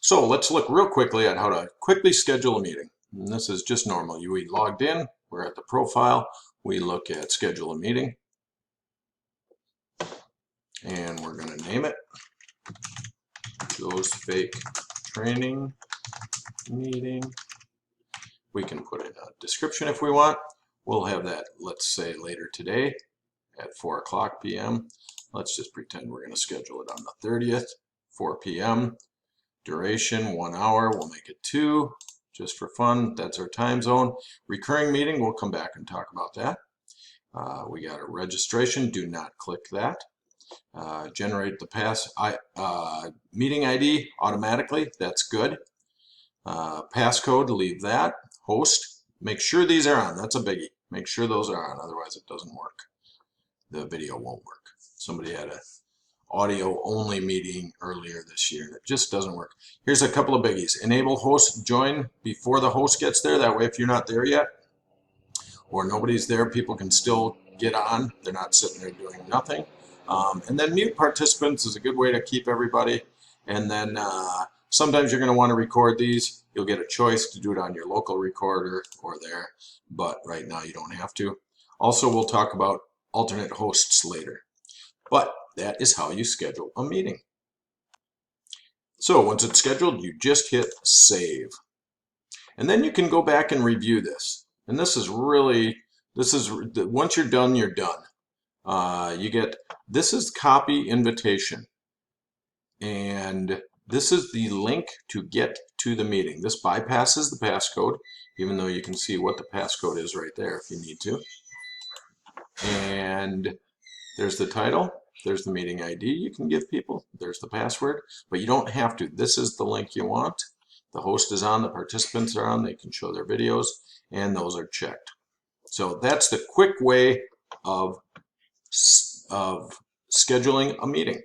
So let's look real quickly at how to quickly schedule a meeting. And this is just normal. We logged in, we're at the profile, we look at schedule a meeting, and we're going to name it Joe's Fake Training Meeting. We can put in a description if we want. We'll have that, let's say, later today at 4:00 p.m. Let's just pretend we're going to schedule it on the 30th, 4 p.m. Duration, 1 hour. We'll make it 2, just for fun. That's our time zone. Recurring meeting, we'll come back and talk about that. We got a registration. Do not click that. Generate the meeting ID automatically. That's good. Passcode, leave that. Host, make sure these are on. That's a biggie. Make sure those are on, otherwise it doesn't work. The video won't work. Somebody had a audio only meeting earlier this year and it just doesn't work. Here's a couple of biggies. Enable host join before the host gets there. That way if you're not there yet or nobody's there, people can still get on. They're not sitting there doing nothing. And then mute participants is a good way to keep everybody. And then sometimes you're going to want to record these. You'll get a choice to do it on your local recorder or there, but right now you don't have to. Also, we'll talk about alternate hosts later. But that is how you schedule a meeting. So once it's scheduled, you just hit save. And then you can go back and review this. And this is once you're done, you're done. This is copy invitation. And this is the link to get to the meeting. This bypasses the passcode, even though you can see what the passcode is right there if you need to. And there's the title. There's the meeting ID you can give people. There's the password, but you don't have to. This is the link you want. The host is on, the participants are on, they can show their videos, and those are checked. So that's the quick way of scheduling a meeting.